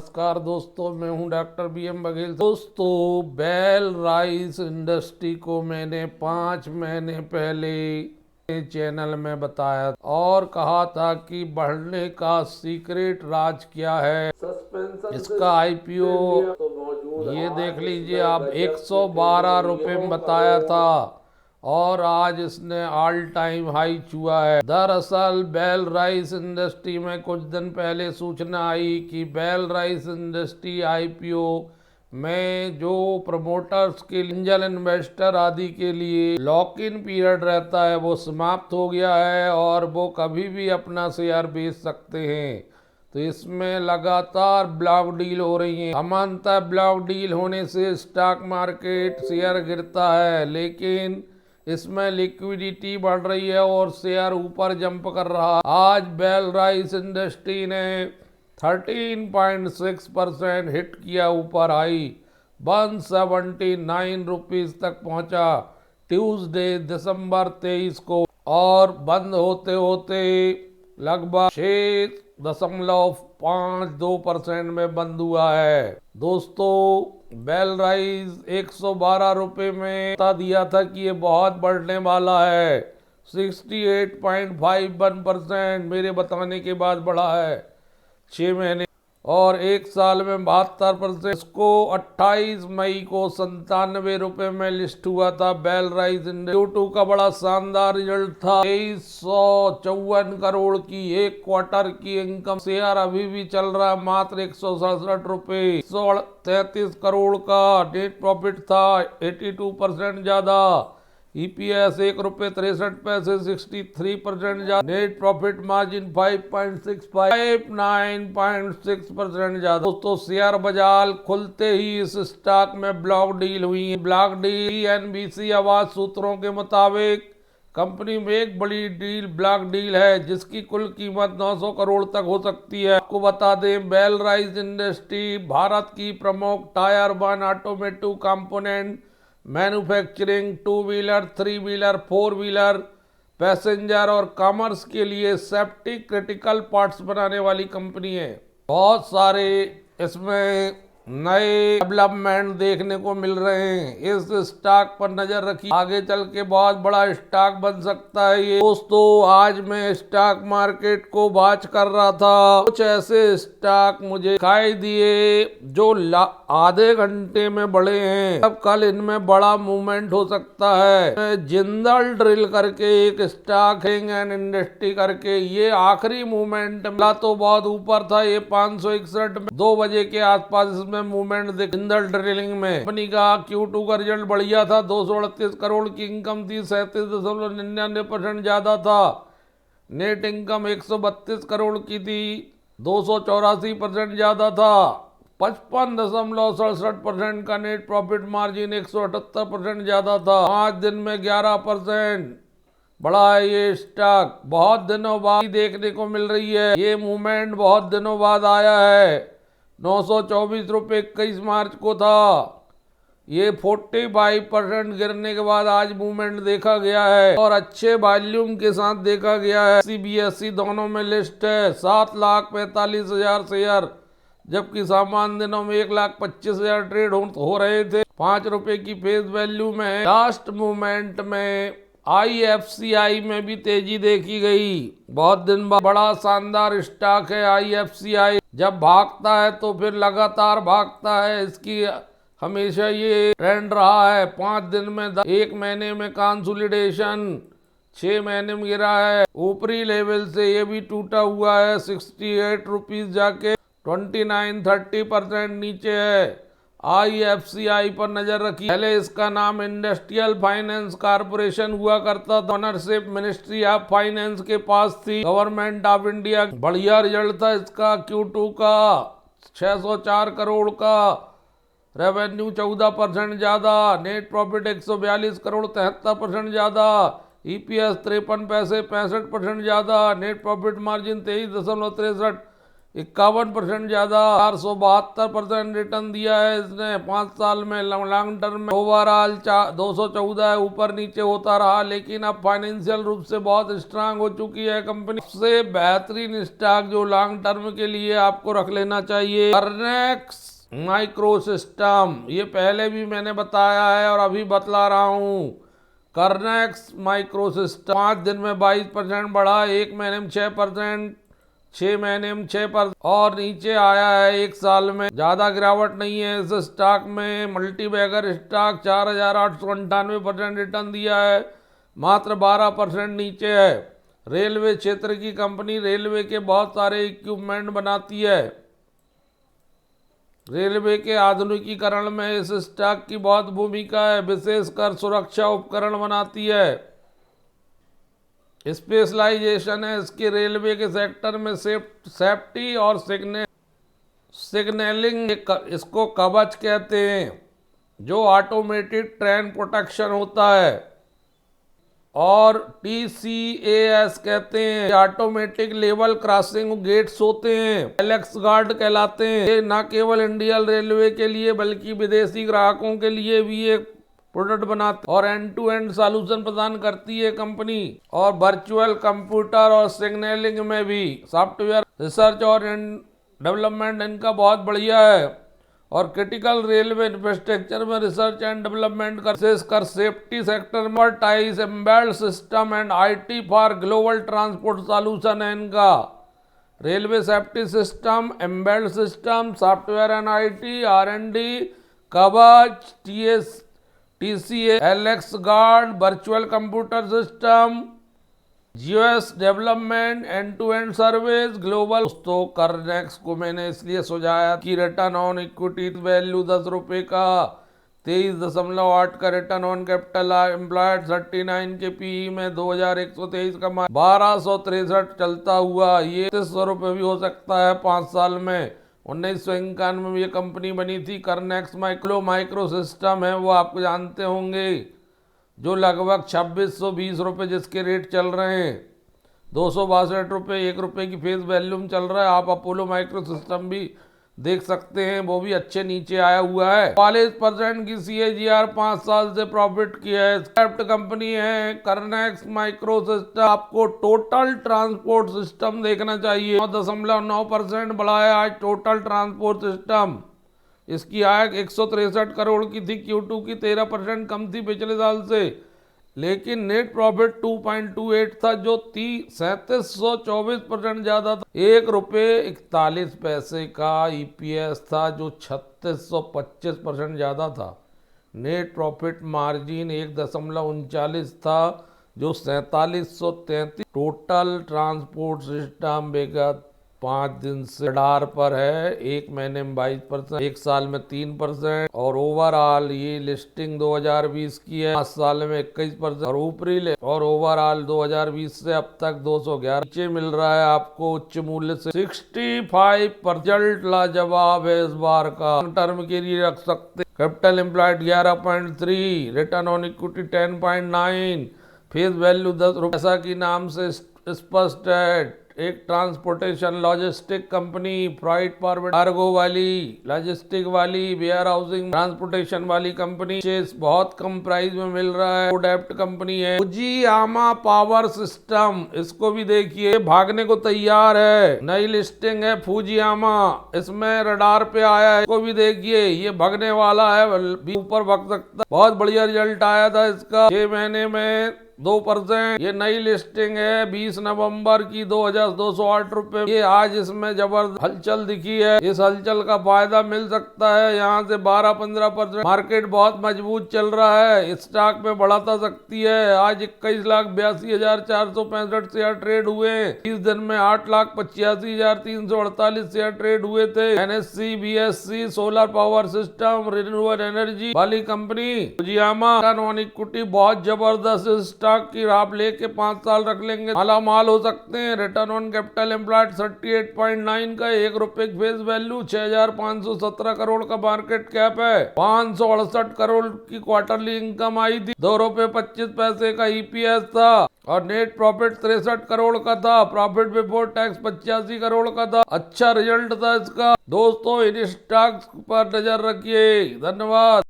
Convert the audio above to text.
नमस्कार दोस्तों, मैं हूं डॉक्टर BM बघेल। दोस्तों, बेल राइस इंडस्ट्री को मैंने 5 महीने पहले चैनल में बताया और कहा था कि बढ़ने का सीक्रेट राज क्या है। इसका IPO ये देख लीजिए आप, 112 रुपये में बताया था और आज इसने ऑल टाइम हाई छुआ है। दरअसल बेल राइस इंडस्ट्री में कुछ दिन पहले सूचना आई कि बेल राइस इंडस्ट्री IPO में जो प्रमोटर्स के एंजल इन्वेस्टर आदि के लिए लॉक इन पीरियड रहता है वो समाप्त हो गया है और वो कभी भी अपना शेयर बेच सकते हैं। तो इसमें लगातार ब्लॉक डील हो रही है। सामान्यतः ब्लॉक डील होने से स्टॉक मार्केट शेयर गिरता है, लेकिन इसमें लिक्विडिटी बढ़ रही है और शेयर ऊपर जंप कर रहा है। आज बेल राइस इंडस्ट्री ने 13.6% हिट किया, ऊपर आई 179 रुपीज तक पहुंचा ट्यूसडे दिसंबर 23 को और बंद होते होते लगभग 6.52% में बंद हुआ है। दोस्तों, बेल राइस 112 रुपये में बता दिया था कि ये बहुत बढ़ने वाला है। 68.51% मेरे बताने के बाद बढ़ा है 6 महीने और 1 साल में 72%। इसको 28 मई को 97 रुपये में लिस्ट हुआ था। बेल राइस Q2 का बड़ा शानदार रिजल्ट था। 2354 करोड़ की एक क्वार्टर की इनकम। शेयर अभी भी चल रहा है मात्र 167 रुपये। 133 करोड़ का नेट प्रॉफिट था, 82% ज्यादा। EPS 1 रुपये 63 पैसे, 63% ज्यादा। नेट प्रॉफिट मार्जिन 5.65, 9.6% ज्यादा। दोस्तों, शेयर बाजार खुलते ही इस स्टॉक में ब्लॉक डील हुई है। ब्लॉक डील NBC आवाज सूत्रों के मुताबिक कंपनी में एक बड़ी डील ब्लॉक डील है जिसकी कुल कीमत 900 करोड़ तक हो सकती है। आपको बता दें, बेल राइस इंडस्ट्री भारत की प्रमुख tyre 1 automotive component manufacturing, 2 wheeler, 3 wheeler, 4 wheeler, passenger और कॉमर्स के लिए सेफ्टी क्रिटिकल पार्ट्स बनाने वाली कंपनी है। बहुत सारे इसमें नए डेवलपमेंट देखने को मिल रहे हैं। इस स्टॉक पर नजर रखिए, आगे चल के बहुत बड़ा स्टॉक बन सकता है ये। दोस्तों, आज मैं स्टॉक मार्केट को वॉच कर रहा था, कुछ ऐसे स्टॉक मुझे दिखाई दिए जो आधे घंटे में बढ़े हैं। अब कल इनमें बड़ा मूवमेंट हो सकता है। जिंदल ड्रिल करके एक स्टॉक है एंड इंडस्ट्री करके, ये आखिरी मूवमेंट मिला तो बहुत ऊपर था। ये 561 में 2 बजे के आसपास इसमें मूवमेंट देख। जिंदल ड्रिलिंग में कंपनी का Q2 का रिजल्ट बढ़िया था। 238 करोड़ की इनकम थी, 37.99% ज्यादा था। नेट इनकम 132 करोड़ की थी, 284% ज्यादा था। 55.67% का नेट प्रॉफिट मार्जिन, 178% ज्यादा था। 5 दिन में 11% बड़ा है ये स्टॉक। बहुत दिनों बाद देखने को मिल रही है ये मूवमेंट, बहुत दिनों बाद आया है। 924 रुपये 21 मार्च को था। ये 45% गिरने के बाद आज मूवमेंट देखा गया है और अच्छे वॉल्यूम के साथ देखा गया है। CBSE दोनों में लिस्ट है। 7,45,000 शेयर, जबकि सामान्य दिनों में 1,25,000 ट्रेड हो रहे थे। 5 रुपए की फेस वैल्यू में। लास्ट मूवमेंट में IFCI में भी तेजी देखी गई। बहुत दिन बाद बड़ा शानदार स्टॉक है IFCI। जब भागता है तो फिर लगातार भागता है, इसकी हमेशा ये ट्रेंड रहा है। 5 दिन में 1 महीने में कंसोलिडेशन, 6 महीने में गिरा है। ऊपरी लेवल से ये भी टूटा हुआ है 68 रुपीज जाके 29-30% नीचे है। IFCI पर नजर रखी। पहले इसका नाम इंडस्ट्रियल फाइनेंस कॉर्पोरेशन हुआ करता था। ओनरशिप मिनिस्ट्री ऑफ फाइनेंस के पास थी, गवर्नमेंट ऑफ इंडिया। बढ़िया रिजल्ट था इसका Q2 का, 604 करोड़ का रेवेन्यू, 14% ज्यादा। नेट प्रॉफिट 142 करोड़, 73% ज्यादा। EPS 53 पैसे, 65% ज्यादा। Net profit margin 23.63। 51% ज्यादा, 472% रिटर्न दिया है इसने 5 साल में। लॉन्ग टर्म में ओवरऑल 214 है, ऊपर नीचे होता रहा, लेकिन अब फाइनेंशियल रूप से बहुत स्ट्रांग हो चुकी है कंपनी। सबसे बेहतरीन स्टॉक जो लॉन्ग टर्म के लिए आपको रख लेना चाहिए, कर्नेक्स माइक्रोसिस्टम। ये पहले भी मैंने बताया है और अभी बतला रहा हूँ। कर्नेक्स माइक्रोसिस्टम 5 दिन में 22% बढ़ा, 1 महीने में 6%, 6 महीने में 6% और नीचे आया है 1 साल में। ज्यादा गिरावट नहीं है इस स्टॉक में। मल्टीबैगर स्टॉक 4,898% रिटर्न दिया है, मात्र 12% नीचे है। रेलवे क्षेत्र की कंपनी, रेलवे के बहुत सारे इक्विपमेंट बनाती है। रेलवे के आधुनिकीकरण में इस स्टॉक की बहुत भूमिका है, विशेषकर सुरक्षा उपकरण बनाती है। स्पेशलाइजेशन है इसके रेलवे के सेक्टर में, सेफ्टी और सिग्नलिंग, इसको कवच कहते हैं, जो ऑटोमेटेड ट्रेन प्रोटेक्शन होता है। और TCAS कहते हैं, ऑटोमेटिक लेवल क्रॉसिंग गेट्स होते हैं, एलेक्स गार्ड कहलाते हैं। ये न केवल इंडियन रेलवे के लिए बल्कि विदेशी ग्राहकों के लिए भी एक प्रोडक्ट बनाते और एंड टू एंड सॉल्यूशन प्रदान करती है कंपनी। और वर्चुअल कंप्यूटर और सिग्नलिंग में भी सॉफ्टवेयर रिसर्च और डेवलपमेंट इनका बहुत बढ़िया है। और क्रिटिकल रेलवे इंफ्रास्ट्रक्चर में रिसर्च एंड डेवलपमेंट कर, विशेषकर सेफ्टी सेक्टर में ties embedded system and IT for global transport solution है इनका। Railway safety system, embedded system, software and IT, R&D, Kavach, TCA, Alex guard, virtual computer system, GOS development, end to end service, global. दोस्तों, कर्नेक्स को मैंने इसलिए सुझाया कि return on equity value 10 रुपए का, 23.8 का रिटर्न ऑन कैपिटल एम्प्लॉयड, 39 के PE में 2123 का 1263 चलता हुआ, ये 300 रुपये भी हो सकता है 5 साल में। 1991 में ये कंपनी बनी थी। कर्नेक्स माइक्रो सिस्टम है, वो आप जानते होंगे, जो लगभग 2620 रुपये जिसके रेट चल रहे हैं, 262 रुपये, 1 रुपये की फेस वैल्यू में चल रहा है। आप अपोलो माइक्रो सिस्टम भी देख सकते हैं, वो भी अच्छे नीचे आया हुआ है। 40% की CAGR 5 साल से प्रॉफिट की है। स्क्रैप्ड कंपनी है कर्नेक्स माइक्रो सिस्टम। आपको टोटल ट्रांसपोर्ट सिस्टम देखना चाहिए, 9.9% बढ़ा है आज टोटल ट्रांसपोर्ट सिस्टम। इसकी आय 163 करोड़ की थी, Q2 की 13% कम थी पिछले साल से, लेकिन नेट प्रॉफिट 2.28 था, जो 3724% ज्यादा था। 1.41 का EPS था, जो 3625% ज्यादा था। नेट प्रॉफिट मार्जिन 1.39 था, जो 4733। टोटल ट्रांसपोर्ट सिस्टम विगत 5 दिन से रडार पर है, 1 महीने में 22%, 1 साल में 3%, और ओवरऑल ये लिस्टिंग 2020 की है, 5 साल में 21%, और ऊपरी और ओवरऑल 2020 से अब तक 211 नीचे मिल रहा है आपको उच्च मूल्य से। 65 रिजल्ट लाजवाब है इस बार का, लॉन्ग टर्म के लिए रख सकते। Capital employed 11.3, return on equity 10.9, face value 10 रुपये, जैसा कि नाम से स्पष्ट है। एक transportation logistic company, freight forward cargo वाली, लॉजिस्टिक वाली, वेयर हाउसिंग ट्रांसपोर्टेशन वाली कंपनी, बहुत कम प्राइस में मिल रहा है। डेप्ट कंपनी है। फुजियामा पावर सिस्टम, इसको भी देखिए, भागने को तैयार है, नई लिस्टिंग है फुजियामा, इसमें रडार पे आया है, इसको भी देखिए, ये भागने वाला है, ऊपर भाग सकता है। बहुत बढ़िया रिजल्ट आया था इसका, 6 महीने में 2%। ये नई लिस्टिंग है 20 नवंबर की, 2208 रुपए। ये आज इसमें जबरदस्त हलचल दिखी है, इस हलचल का फायदा मिल सकता है, यहाँ से 12-15%। मार्केट बहुत मजबूत चल रहा है, स्टॉक में बढ़ाता सकती है। आज 21,82,465 शेयर ट्रेड हुए। 30 दिन में 8,85,348 शेयर ट्रेड हुए थे। NSE, BSE, solar power system, renewable energy वाली कंपनी फुजियामा, ऑन इक्विटी बहुत जबरदस्त स्टॉक की आप लेके 5 साल रख लेंगे, माला माल हो सकते हैं। रिटर्न ऑन कैपिटल एम्प्लॉयड 38.9 का, ₹1 की फेस वैल्यू, 6,517 करोड़ का मार्केट कैप है, 568 करोड़ की क्वार्टरली इनकम आई थी, ₹2.25 का ईपीएस था और नेट प्रॉफिट 63 करोड़ का था, प्रॉफिट बिफोर टैक्स 85 करोड़ का था। अच्छा रिजल्ट था इसका। दोस्तों इन स्टॉक्स पर नजर रखिए। धन्यवाद।